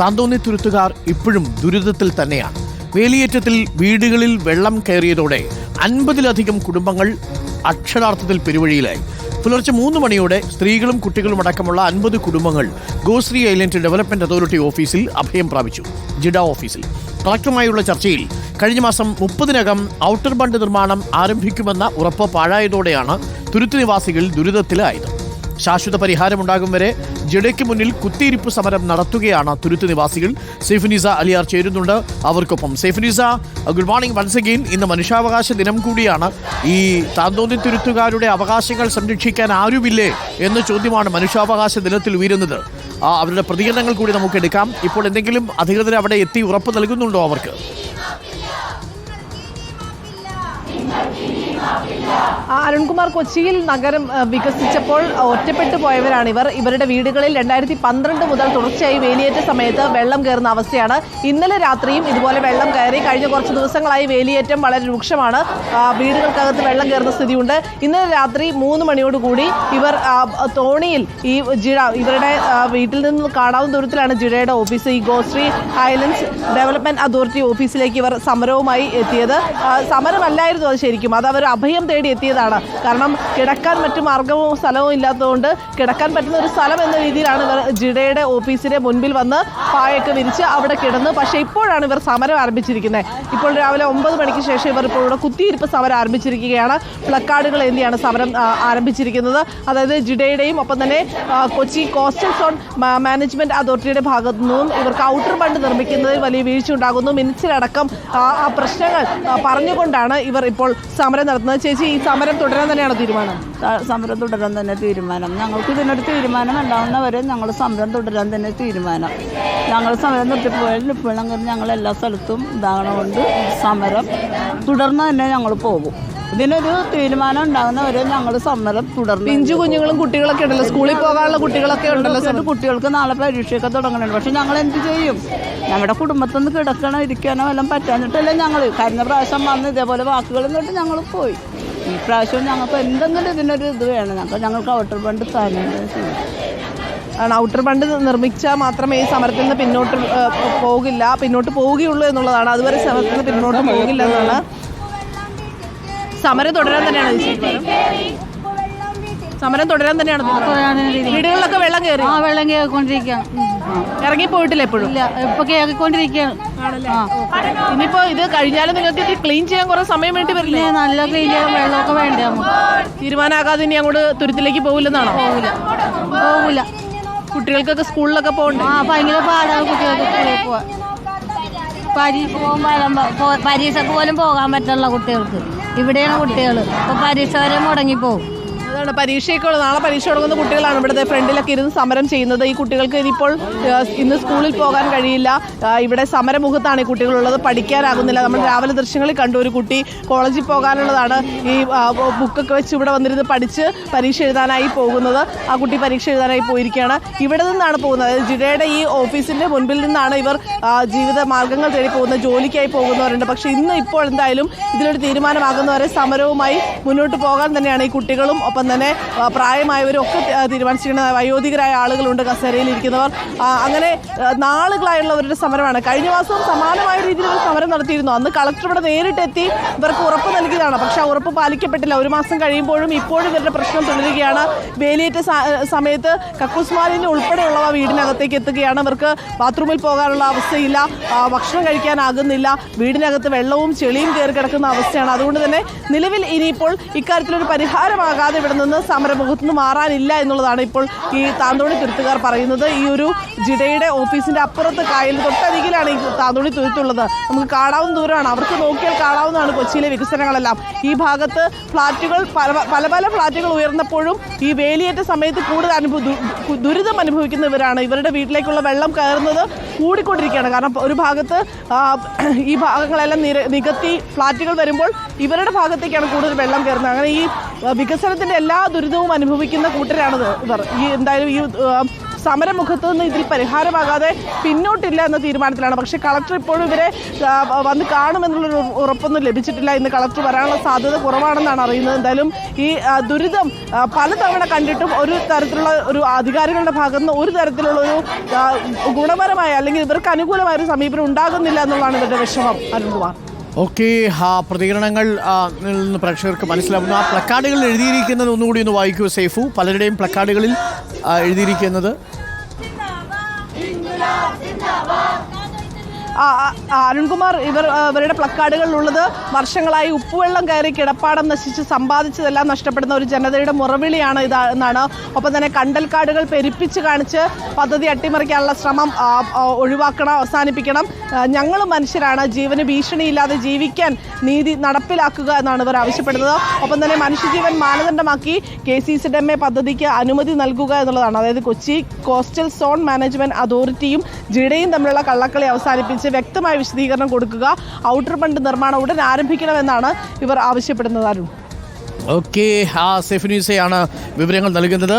താന്തോന്നിത്തുരുത്തുകാർ ഇപ്പോഴും ദുരിതത്തിൽ തന്നെയാണ്. വേലിയേറ്റത്തിൽ വീടുകളിൽ വെള്ളം കയറിയതോടെ 50-ലധികം കുടുംബങ്ങൾ അക്ഷരാർത്ഥത്തിൽ പെരുവഴിയിലായി. പുലർച്ചെ 3 മണിയോടെ സ്ത്രീകളും കുട്ടികളും അടക്കമുള്ള 50 കുടുംബങ്ങൾ ഗോശ്രീ ഐലൻഡ് ഡെവലപ്മെന്റ് അതോറിറ്റി ഓഫീസിൽ അഭയം പ്രാപിച്ചു. ജിഡ ഓഫീസിൽ കളക്ടറുമായുള്ള ചർച്ചയിൽ കഴിഞ്ഞ മാസം 30-നകം ഔട്ടർ ബണ്ട് നിർമ്മാണം ആരംഭിക്കുമെന്ന ഉറപ്പ് പാഴായതോടെയാണ് തുരുത്ത് നിവാസികൾ ദുരിതത്തിലായത്. ശാശ്വത പരിഹാരമുണ്ടാകും വരെ ജിഡയ്ക്ക് മുന്നിൽ കുത്തിയിരിപ്പ് സമരം നടത്തുകയാണ് തുരുത്ത് നിവാസികൾ. സൈഫുനിസ അലിയാർ ചേരുന്നുണ്ട് അവർക്കൊപ്പം. Saifunisa, good morning once again. ഇന്ന് മനുഷ്യാവകാശ ദിനം കൂടിയാണ്. ഈ താന്തോന്നി തുരുത്തുകാരുടെ അവകാശങ്ങൾ സംരക്ഷിക്കാൻ ആരുമില്ലേ എന്ന ചോദ്യമാണ് മനുഷ്യാവകാശ ദിനത്തിൽ ഉയരുന്നത്. അവരുടെ പ്രതികരണങ്ങൾ കൂടി നമുക്ക് എടുക്കാം. ഇപ്പോൾ എന്തെങ്കിലും അധികൃതർ അവിടെ എത്തി ഉറപ്പ് നൽകുന്നുണ്ടോ അവർക്ക്? അരുൺകുമാർ, കൊച്ചിയിൽ നഗരം വികസിച്ചപ്പോൾ ഒറ്റപ്പെട്ടു പോയവരാണ് ഇവർ. ഇവരുടെ വീടുകളിൽ 2012 മുതൽ തുടർച്ചയായി വേലിയേറ്റ സമയത്ത് വെള്ളം കയറുന്ന അവസ്ഥയാണ്. ഇന്നലെ രാത്രിയും ഇതുപോലെ വെള്ളം കയറി. കഴിഞ്ഞ കുറച്ച് ദിവസങ്ങളായി വേലിയേറ്റം വളരെ രൂക്ഷമാണ്. വീടുകൾക്കകത്ത് വെള്ളം കയറുന്ന സ്ഥിതിയുണ്ട്. ഇന്നലെ രാത്രി 3 മണിയോടുകൂടി ഇവർ തോണിയിൽ ഈ ജിഡ, ഇവരുടെ വീട്ടിൽ നിന്ന് കാണാവുന്ന ദൂരത്തിലാണ് ജിഡയുടെ ഓഫീസ്. ഈ ഗോശ്രീ ഐലൻഡ്സ് ഡെവലപ്മെന്റ് അതോറിറ്റി ഓഫീസിലേക്ക് ഇവർ സമരവുമായി എത്തിയത്. സമരമല്ലായിരുന്നു അത് ശരിക്കും, അത് അവർ അഭയം തേടി എത്തിയതാണ്. കാരണം കിടക്കാൻ മറ്റു മാർഗവും സ്ഥലവും ഇല്ലാത്തതുകൊണ്ട് കിടക്കാൻ പറ്റുന്ന ഒരു സ്ഥലം എന്ന രീതിയിലാണ് ഇവർ ജിഡയുടെ ഓഫീസിന്റെ മുൻപിൽ വന്ന് പായൊക്കെ വിരിച്ച് അവിടെ കിടന്ന്. പക്ഷേ ഇപ്പോഴാണ് ഇവർ സമരം ആരംഭിച്ചിരിക്കുന്നത്. ഇപ്പോൾ രാവിലെ 9 മണിക്ക് ശേഷം ഇവർ ഇപ്പോൾ ഇവിടെ കുത്തിയിരിപ്പ് സമരം ആരംഭിച്ചിരിക്കുകയാണ്. പ്ലക്കാർഡുകൾ എന്തിയാണ് സമരം ആരംഭിച്ചിരിക്കുന്നത്. അതായത് ജിഡയുടെയും ഒപ്പം തന്നെ കൊച്ചി കോസ്റ്റൽ സോൺ മാനേജ്മെന്റ് അതോറിറ്റിയുടെ ഭാഗത്തു നിന്നും ഇവർക്ക് ഔട്ടർ ബണ്ട് നിർമ്മിക്കുന്നതിൽ വലിയ വീഴ്ച ഉണ്ടാകുന്നു. മിനിറ്റ്സിലടക്കം ആ പ്രശ്നങ്ങൾ പറഞ്ഞുകൊണ്ടാണ് ഇവർ ഇപ്പോൾ സമരം നടത്തുന്നത്. ചേച്ചി, ഈ സമരം തുടരാൻ തന്നെയാണോ തീരുമാനം? സമരം തുടരാൻ തന്നെ തീരുമാനം. ഞങ്ങൾക്ക് ഇതിനൊരു തീരുമാനം ഉണ്ടാവുന്നവരെ ഞങ്ങൾ സമരം തുടരാൻ തന്നെ തീരുമാനം. ഞങ്ങൾ സമരം നിർത്തിപ്പോയാലും ഇപ്പോഴും ഞങ്ങൾ എല്ലാ സ്ഥലത്തും ഇതാകണമുണ്ട്. സമരം തുടർന്ന് തന്നെ ഞങ്ങൾ പോകും. ഇതിനൊരു തീരുമാനം ഉണ്ടാകുന്നവരെ ഞങ്ങൾ സമരം തുടർന്ന്. പിഞ്ചു കുഞ്ഞുങ്ങളും കുട്ടികളൊക്കെ ഉണ്ടല്ലോ, സ്കൂളിൽ പോകാനുള്ള കുട്ടികളൊക്കെ ഉണ്ടല്ലോ. കുട്ടികൾക്ക് നാളെ പരീക്ഷയൊക്കെ തുടങ്ങണുണ്ട്. പക്ഷെ ഞങ്ങൾ എന്ത് ചെയ്യും? നമ്മുടെ കുടുംബത്തിൽ നിന്ന് കിടക്കണോ ഇരിക്കാനോ എല്ലാം പറ്റാഞ്ഞിട്ടല്ലേ ഞങ്ങൾ കഴിഞ്ഞ പ്രാവശ്യം വന്ന് ഇതേപോലെ വാക്കുകൾ എന്നിട്ട് ഞങ്ങൾ പോയി. ഈ പ്രാവശ്യം ഞങ്ങൾക്ക് എന്തെങ്കിലും ഇതിനൊരു ഇത് വേണം. ഞങ്ങൾക്ക് ഔട്ടർ ബണ്ട് തന്നെ ആണ്. ഔട്ടർ ബണ്ട് നിർമ്മിച്ചാൽ മാത്രമേ ഈ സമരത്തിൽ നിന്ന് പിന്നോട്ട് പോവുകയുള്ളൂ എന്നുള്ളതാണ്. അതുവരെ സമരത്തിൽ നിന്ന് പിന്നോട്ട് പോകില്ല എന്നാണ്. സമരം തുടരാൻ തന്നെയാണ് വീടുകളിലൊക്കെ വെള്ളം കയറി. വെള്ളം കയറിക്കൊണ്ടിരിക്കുകയാണ്. ഇറങ്ങി പോയിട്ടില്ല എപ്പോഴും? ഇല്ല, ഇപ്പൊ കയറിക്കൊണ്ടിരിക്കുകയാണ്. ഇനിയിപ്പോ ഇത് കഴിഞ്ഞാലും നിങ്ങൾക്ക് ഇത് ക്ലീൻ ചെയ്യാൻ കുറെ സമയം വേണ്ടി വരില്ലേ? നല്ല ക്ലീൻ ചെയ്യാൻ വെള്ളമൊക്കെ വേണ്ടേ നമുക്ക്? തീരുമാനമാകാതെ ഇനി അങ്ങോട്ട് തുരുത്തിലേക്ക് പോകില്ലെന്നാണോ? പോകില്ല. കുട്ടികൾക്കൊക്കെ സ്കൂളിലൊക്കെ പോകണ്ടേ? ഭയങ്കര പാടാണ് കുട്ടികൾക്ക് സ്കൂളിൽ പോവാൻ. പരീക്ഷക്ക് പോലും പോകാൻ പറ്റുള്ള കുട്ടികൾക്ക്. ഇവിടെയാണ് കുട്ടികൾ ഇപ്പൊ പരീക്ഷ വരെ മുടങ്ങിപ്പോകും. അതാണ് പരീക്ഷയൊക്കെ നാളെ പരീക്ഷ തുടങ്ങുന്ന കുട്ടികളാണ് ഇവിടുത്തെ ഫ്രണ്ടിലൊക്കെ ഇരുന്ന് സമരം ചെയ്യുന്നത്. ഈ കുട്ടികൾക്ക് ഇനിയിപ്പോൾ ഇന്ന് സ്കൂളിൽ പോകാൻ കഴിയില്ല. ഇവിടെ സമരമുഖത്താണ് ഈ കുട്ടികളുള്ളത്. പഠിക്കാനാകുന്നില്ല. നമ്മൾ രാവിലെ ദൃശ്യങ്ങളിൽ കണ്ടു ഒരു കുട്ടി കോളേജിൽ പോകാനുള്ളതാണ് ഈ ബുക്കൊക്കെ വെച്ച് ഇവിടെ വന്നിരുന്ന് പഠിച്ച് പരീക്ഷ എഴുതാനായി പോകുന്നത്. ആ കുട്ടി പരീക്ഷ എഴുതാനായി പോയിരിക്കുകയാണ്. ഇവിടെ നിന്നാണ് പോകുന്നത്. അതായത് ജിഡയുടെ ഈ ഓഫീസിന്റെ മുൻപിൽ നിന്നാണ് ഇവർ ജീവിത മാർഗങ്ങൾ തേടി പോകുന്നത്. ജോലിക്കായി പോകുന്നവരുണ്ട്. പക്ഷെ ഇന്ന് ഇപ്പോൾ എന്തായാലും ഇതിലൊരു തീരുമാനമാകുന്നവരെ സമരവുമായി മുന്നോട്ട് പോകാൻ തന്നെയാണ് ഈ കുട്ടികളും ഒപ്പം തന്നെ പ്രായമായവരും ഒക്കെ തീരുമാനിച്ചിരിക്കുന്ന വയോധികരായ ആളുകളുണ്ട്, കസേരയിൽ ഇരിക്കുന്നവർ. അങ്ങനെ നാളുകളായുള്ളവരുടെ സമരമാണ്. കഴിഞ്ഞ മാസവും സമാനമായ രീതിയിൽ ഒരു സമരം നടത്തിയിരുന്നു. അന്ന് കളക്ടർ ഇവിടെ നേരിട്ടെത്തി ഇവർക്ക് ഉറപ്പ് നൽകിയതാണ്. പക്ഷെ ആ ഉറപ്പ് പാലിക്കപ്പെട്ടില്ല. 1 മാസം കഴിയുമ്പോഴും ഇപ്പോഴും ഇവരുടെ പ്രശ്നം തുടരുകയാണ്. വേലിയേറ്റ സമയത്ത് കക്കൂസ് മാലിന്യം ഉൾപ്പെടെയുള്ളവ വീടിനകത്തേക്ക് എത്തുകയാണ്. ഇവർക്ക് ബാത്റൂമിൽ പോകാനുള്ള അവസ്ഥയില്ല, ഭക്ഷണം കഴിക്കാനാകുന്നില്ല, വീടിനകത്ത് വെള്ളവും ചെളിയും കയറി കിടക്കുന്ന അവസ്ഥയാണ്. അതുകൊണ്ട് തന്നെ നിലവിൽ ഇനിയിപ്പോൾ ഇക്കാര്യത്തിലൊരു പരിഹാരമാകാതെ ഇവിടെ നിന്ന് സമരമുഖത്ത് നിന്ന് മാറാനില്ല എന്നുള്ളതാണ് ഇപ്പോൾ ഈ താന്തോണി തുരുത്തുകാർ പറയുന്നത്. ഈ ഒരു ജിഡയുടെ ഓഫീസിന്റെ അപ്പുറത്ത് കായൽ തൊട്ടരികിലാണ് ഈ താന്തോണി തുരുത്തുള്ളത്. നമുക്ക് കാണാവുന്ന ദൂരമാണ്. അവർക്ക് നോക്കിയാൽ കാണാവുന്നതാണ് കൊച്ചിയിലെ വികസനങ്ങളെല്ലാം. ഈ ഭാഗത്ത് ഫ്ളാറ്റുകൾ പല ഫ്ളാറ്റുകൾ ഉയർന്നപ്പോഴും ഈ വേലിയേറ്റ സമയത്ത് കൂടുതൽ ദുരിതം അനുഭവിക്കുന്നവരാണ്. ഇവരുടെ വീട്ടിലേക്കുള്ള വെള്ളം കയറുന്നത് കൂടിക്കൊണ്ടിരിക്കുകയാണ്. കാരണം ഒരു ഭാഗത്ത് ഈ ഭാഗങ്ങളെല്ലാം നികത്തി ഫ്ളാറ്റുകൾ വരുമ്പോൾ ഇവരുടെ ഭാഗത്തേക്കാണ് കൂടുതൽ വെള്ളം കയറുന്നത്. അങ്ങനെ ഈ വികസനത്തിന്റെ എല്ലാ ദുരിതവും അനുഭവിക്കുന്ന കൂട്ടരാണ് ഇവർ. ഈ എന്തായാലും ഈ സമരമുഖത്ത് നിന്ന് ഇതിൽ പരിഹാരമാകാതെ പിന്നോട്ടില്ല എന്ന തീരുമാനത്തിലാണ്. പക്ഷേ കളക്ടർ ഇപ്പോഴും ഇവരെ വന്ന് കാണുമെന്നുള്ളൊരു ഉറപ്പൊന്നും ലഭിച്ചിട്ടില്ല. ഇന്ന് കളക്ടർ വരാനുള്ള സാധ്യത കുറവാണെന്നാണ് അറിയുന്നത്. എന്തായാലും ഈ ദുരിതം പലതവണ കണ്ടിട്ടും ഒരു തരത്തിലുള്ള ഒരു അധികാരികളുടെ ഭാഗത്ത് നിന്ന് ഒരു തരത്തിലുള്ള ഒരു ഗുണപരമായ അല്ലെങ്കിൽ ഇവർക്ക് അനുകൂലമായ ഒരു സമീപനം ഉണ്ടാകുന്നില്ല എന്നുള്ളതാണ് ഇവരുടെ വിഷമം. അരുൺകുമാർ, ഓക്കെ, പ്രതികരണങ്ങൾ നിന്ന് പ്രേക്ഷകർക്ക് മനസ്സിലാവുന്നു. ആ പ്ലക്കാർഡുകളിൽ എഴുതിയിരിക്കുന്നത് ഒന്നുകൂടി ഒന്ന് വായിക്കൂ സൈഫു. പലരുടെയും പ്ലക്കാർഡുകളിൽ എഴുതിയിരിക്കുന്നത് അരുൺകുമാർ, ഇവരുടെ പ്ലക്കാർഡുകളിലുള്ളത് വർഷങ്ങളായി ഉപ്പുവെള്ളം കയറി കിടപ്പാടം നശിച്ച് സമ്പാദിച്ചതെല്ലാം നഷ്ടപ്പെടുന്ന ഒരു ജനതയുടെ മുറവിളിയാണ് എന്നാണ്. ഒപ്പം തന്നെ കണ്ടൽക്കാടുകൾ പെരുപ്പിച്ച് കാണിച്ച് പദ്ധതി അട്ടിമറിക്കാനുള്ള ശ്രമം ഒഴിവാക്കണം, അവസാനിപ്പിക്കണം. ഞങ്ങൾ മനുഷ്യരാണ്, ജീവന് ഭീഷണിയില്ലാതെ ജീവിക്കാൻ നീതി നടപ്പിലാക്കുക എന്നാണ് ഇവർ ആവശ്യപ്പെടുന്നത്. ഒപ്പം തന്നെ മനുഷ്യജീവൻ മാനദണ്ഡമാക്കി KCCDMA പദ്ധതിക്ക് അനുമതി നൽകുക എന്നുള്ളതാണ്. അതായത് കൊച്ചി കോസ്റ്റൽ സോൺ മാനേജ്മെന്റ് അതോറിറ്റിയും ജിഡയും തമ്മിലുള്ള കള്ളക്കളി അവസാനിപ്പിച്ച് വ്യക്തമായ വിശദീകരണം കൊടുക്കുക. ഔട്ടർ ബണ്ട് നിർമ്മാണം ഉടൻ ആരംഭിക്കണമെന്നാണ് ഇവർ ആവശ്യപ്പെടുന്നത്. അരുൺ, ഓക്കെ, സൈഫു ന്യൂസയാണ് വിവരങ്ങൾ നൽകുന്നത്.